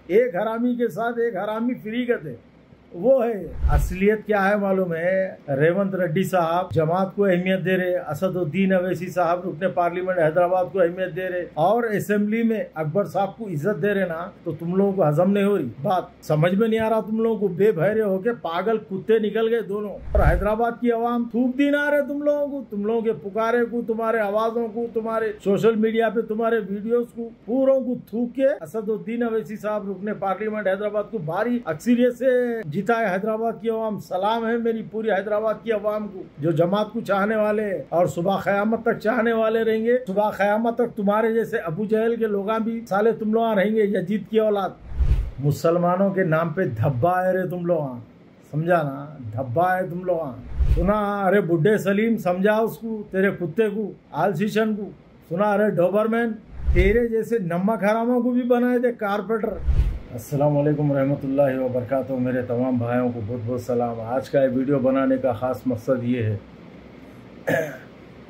एक हरामी के साथ एक हरामी फ्री का थे, वो है। असलियत क्या है मालूम है? रेवंत रेड्डी साहब जमात को अहमियत दे रहे, असदुद्दीन अवैसी साहब रुकने पार्लियामेंट हैदराबाद को अहमियत दे रहे, और असेंबली में अकबर साहब को इज्जत दे रहे ना, तो तुम लोगों को हजम नहीं हो रही बात, समझ में नहीं आ रहा तुम लोगों को। बेभैरे होके पागल कुत्ते निकल गए दोनों। और हैदराबाद की आवाम थूक दी ना रहे तुम लोगों को, तुम लोगों के पुकारे को, तुम्हारे आवाजों को, तुम्हारे सोशल मीडिया पे तुम्हारे वीडियोस को पूरों को थूक के असदुद्दीन अवैसी साहब रुकने पार्लियामेंट हैदराबाद को भारी अक्सरियत से जीता है हैदराबाद की आवाम। सलाम है मेरी पूरी हैदराबाद की आवाम को, जो जमात को चाहने वाले और सुबह क़यामत तक चाहने वाले रहेंगे। सुबह क़यामत तक तुम्हारे जैसे अबू जहल के लोग भी साले तुम लोग रहेंगे, यजीद की औलाद। मुसलमानों के नाम पे धब्बा है रे तुम लोग, समझा ना? धब्बा है तुम लोग। सुना? अरे बुड्ढे सलीम समझा उसको, तेरे कुत्ते को, आल शीशन को। सुना? अरे डोबरमैन, तेरे जैसे नमक हरामों को भी बनाए थे कारपेंटर। अस्सलाम वालेकुम रहमतुल्लाहि व बरकातहू। मेरे तमाम भाइयों को बहुत बहुत सलाम। आज का ये वीडियो बनाने का ख़ास मकसद ये है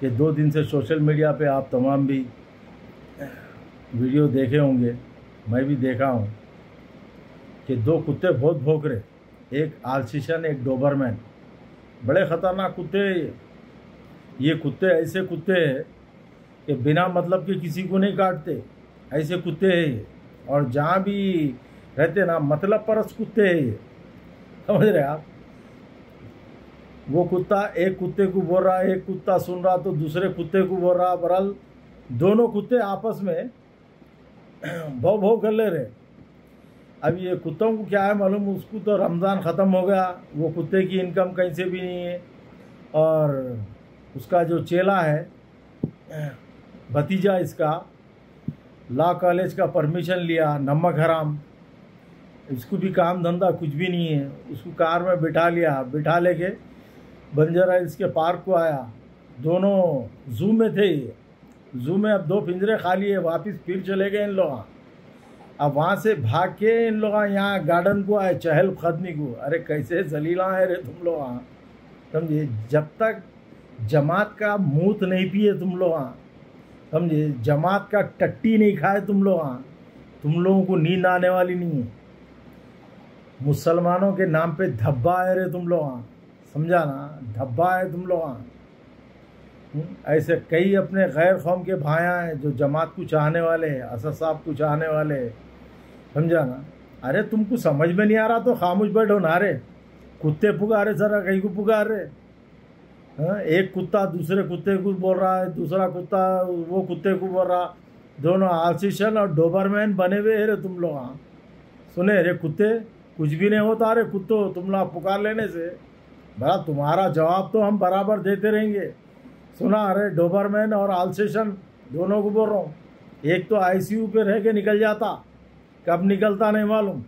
कि 2 दिन से सोशल मीडिया पे आप तमाम भी वीडियो देखे होंगे, मैं भी देखा हूँ कि 2 कुत्ते बहुत भौंक रहे, एक आलशीशन एक डोबरमैन। बड़े ख़तरनाक कुत्ते हैं ये कुत्ते ऐसे कुत्ते हैं कि बिना मतलब के किसी को नहीं काटते, ऐसे कुत्ते हैं ये। और जहाँ भी रहते ना, मतलब परस कुत्ते हैं ये, समझ रहे आप? वो कुत्ता एक कुत्ते को बोल रहा, एक कुत्ता सुन रहा तो दूसरे कुत्ते को बोल रहा, बहरहाल दोनों कुत्ते आपस में भौ भौ कर ले रहे। अब ये कुत्तों को क्या है मालूम, उसको तो रमज़ान ख़त्म हो गया, वो कुत्ते की इनकम कहीं से भी नहीं है, और उसका जो चेला है भतीजा इसका, लॉ कॉलेज का परमिशन लिया, नमक हराम, इसको भी काम धंधा कुछ भी नहीं है। उसको कार में बिठा लिया, बिठा लेके बंजारा हिल्स के पार्क को आया। दोनों जू में थे, ये जू में अब 2 पिंजरे खाली है, वापस फिर चले गए इन लोग। अब वहाँ से भाग के इन लोग यहाँ गार्डन को आए, चहल कदमी को। अरे कैसे जलीला है रे तुम लोग, समझे? जब तक जमात का मूत नहीं पिए तुम लोग, समझे, जमात का टट्टी नहीं खाए तुम लोगों को नींद आने वाली नहीं है। मुसलमानों के नाम पे धब्बा है रे तुम लोग, समझा ना? धब्बा है तुम लोग। ऐसे कई अपने गैर कौम के भाइयाँ हैं जो जमात को चाहने वाले हैं, असद साहब को चाहने वाले हैं, समझा ना? अरे तुमको समझ में नहीं आ रहा तो खामोश बैठो ना रे। कुत्ते पुकारे जरा, कहीं को पुकार रहे। हाँ, एक कुत्ता दूसरे कुत्ते को बोल रहा है, दूसरा कुत्ता वो कुत्ते को बोल रहा, दोनों आलशीशन और डोबरमैन बने हुए है रे तुम लोग। सुने रे कुत्ते, कुछ भी नहीं होता रे कुत्तों, तुम लोग पुकार लेने से। भला तुम्हारा जवाब तो हम बराबर देते रहेंगे। सुना? अरे डोबरमैन और आलशीशन दोनों को बोल रहा हूँ। एक तो आईसीयू पे रह के निकल जाता, कब निकलता नहीं मालूम,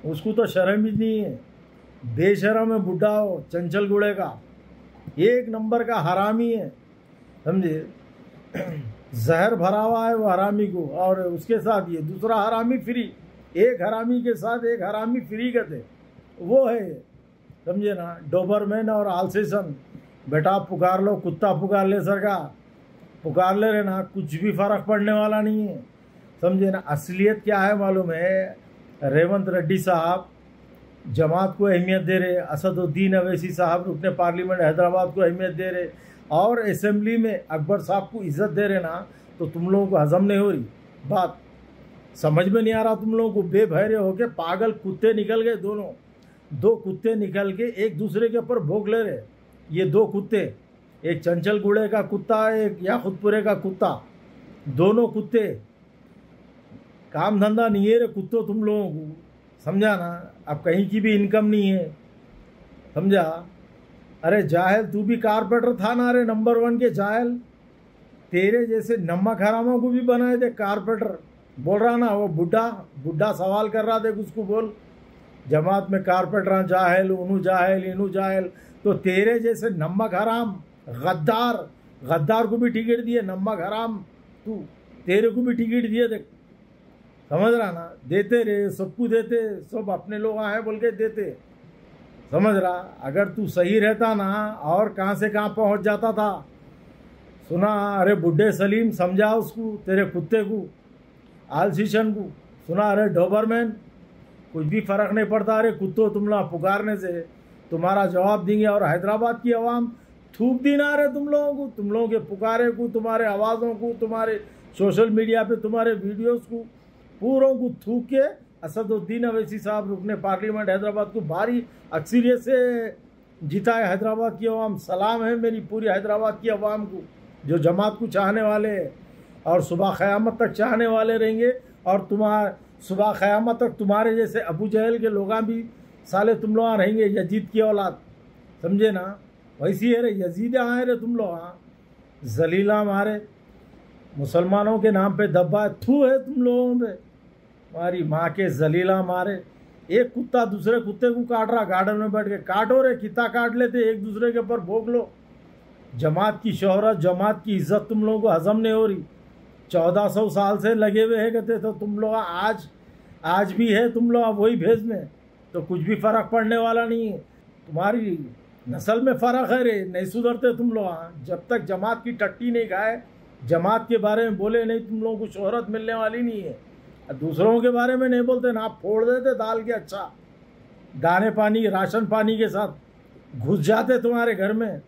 उसको तो शर्म ही नहीं है। बेशरम है बुढ़ा हो, चंचल गुड़े का, एक नंबर का हरामी है, समझे? जहर भरा हुआ है वो हरामी को, और उसके साथ ये दूसरा हरामी फ्री। एक हरामी के साथ एक हरामी फ्री का थे, वो है, समझे ना? डोबरमैन और आलसेशन। बेटा पुकार लो, कुत्ता पुकार ले सरका, पुकार ले रहे ना, कुछ भी फ़र्क पड़ने वाला नहीं है, समझे ना? असलियत क्या है मालूम है? रेवंत रेड्डी साहब जमात को अहमियत दे रहे, असदुद्दीन अवैसी साहब रुकने पार्लियामेंट हैदराबाद को अहमियत दे रहे, और असेंबली में अकबर साहब को इज्जत दे रहे ना, तो तुम लोगों को हजम नहीं हो रही बात, समझ में नहीं आ रहा तुम लोगों को। बेभैरे होके पागल कुत्ते निकल गए दोनों। 2 कुत्ते निकल के एक दूसरे के ऊपर भोंक ले रहे। ये 2 कुत्ते, एक चंचल गुड़े का कुत्ता, एक याकुतपुरे का कुत्ता, दोनों कुत्ते। काम धंधा नहीं है रे कुत्तों तुम लोगों को, समझा ना? अब कहीं की भी इनकम नहीं है, समझा? अरे जाहिल, तू भी कारपेंटर था ना रे, नंबर 1 के जाहिल। तेरे जैसे नमक हरामों को भी बनाए थे कारपेंटर। बोल रहा ना, वो बुढ़ा सवाल कर रहा था, उसको बोल जमात में कारपेंटर जाहिल, उनु जाहिल, इनु जाहिल। तो तेरे जैसे नमक हराम गद्दार को भी टिकट दिए, नमक हराम तू, तेरे को भी टिकट दिए थे, समझ रहा ना? देते रे, सबको देते, सब अपने लोग आए बोल के देते, समझ रहा? अगर तू सही रहता ना, और कहाँ से कहाँ पहुँच जाता था। सुना? अरे बुड्ढे सलीम समझा उसको, तेरे कुत्ते को, आल शीशन को। सुना? अरे डोबरमैन, कुछ भी फ़र्क नहीं पड़ता। अरे कुत्तों तुम लोग पुकारने से तुम्हारा जवाब देंगे। और हैदराबाद की आवाम थूक दी ना रहे तुम लोगों को, तुम लोगों के पुकारे को, तुम्हारे आवाज़ों को, तुम्हारे सोशल मीडिया पे तुम्हारे वीडियोस को पूरों को थूक के असदुद्दीन अवैसी साहब रुकने पार्लियामेंट हैदराबाद को भारी अक्सरियत से जीता है हैदराबाद की आवाम। सलाम है मेरी पूरी हैदराबाद की आवाम को जो जमात को चाहने वाले हैं और सुबह क़यामत तक चाहने वाले रहेंगे। और तुम्हारे सुबह क़यामत तक तुम्हारे जैसे अबू जहल के लोग भी साले तुम लोग रहेंगे, यजीद की औलाद, समझे ना। वैसी है रे यजीद आए रे तुम लोग, जलीला मारे मुसलमानों के नाम पे दब्बा थू है तुम लोगों पे, हमारी माँ के जलीला मारे। एक कुत्ता दूसरे कुत्ते को काट रहा, गार्डन में बैठ के काटो रे, कितना काट लेते, एक दूसरे के ऊपर भोग लो। जमात की शोहरत, जमात की इज्जत तुम लोगों को हजम नहीं हो रही। 1400 साल से लगे हुए है कहते, तो तुम लोग आज भी है तुम लोग वही भेजने, तो कुछ भी फ़र्क पड़ने वाला नहीं है। तुम्हारी नस्ल में फ़र्क है रे, नहीं सुधरते तुम लोग। जब तक जमात की टट्टी नहीं खाए, जमात के बारे में बोले नहीं, तुम लोगों को शोहरत मिलने वाली नहीं है। दूसरों के बारे में नहीं बोलते ना, आप फोड़ देते दाल के, अच्छा दाने पानी राशन पानी के साथ घुस जाते तुम्हारे घर में,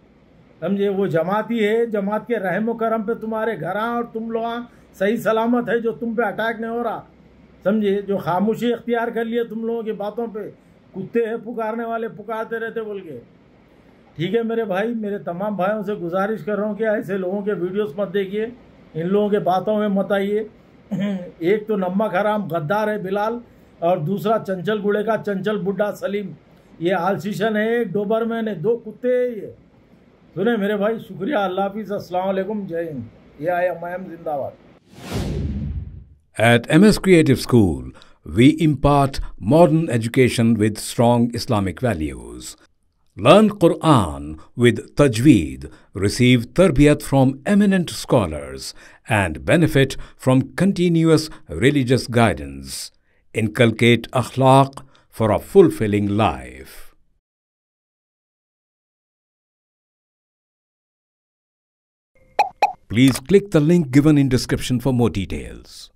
समझे। वो जमाती है, जमात के रहम करम पे तुम्हारे घर और तुम लोग सही सलामत है, जो तुम पे अटैक नहीं हो रहा, समझे। जो खामोशी इख्तियार कर लिए तुम लोगों की बातों पे, कुत्ते हैं पुकारने वाले, पुकारते रहते बोल के। ठीक है मेरे भाई, मेरे तमाम भाइयों से गुजारिश कर रहा हूँ कि ऐसे लोगों के वीडियोस मत देखिए, इन लोगों के बातों में मत आइए। एक तो नमक हराम गद्दार है बिलाल, और दूसरा चंचल गुड़े का चंचल बुड्ढा सलीम, ये आलसीशन है, एक डोबरमैन है, दो कुत्ते हैं ये। सुने मेरे भाई, शुक्रिया, अल्लाह हाफिज़, अस्सलाम वालेकुम, जय हिंद। ये आया मैम जिंदाबाद। At MS Creative School, we impart modern education with strong Islamic values. Learn Quran with Tajweed, receive tarbiyat from eminent scholars, and benefit from continuous religious guidance. Inculcate akhlaq for a fulfilling life. Please click the link given in description for more details.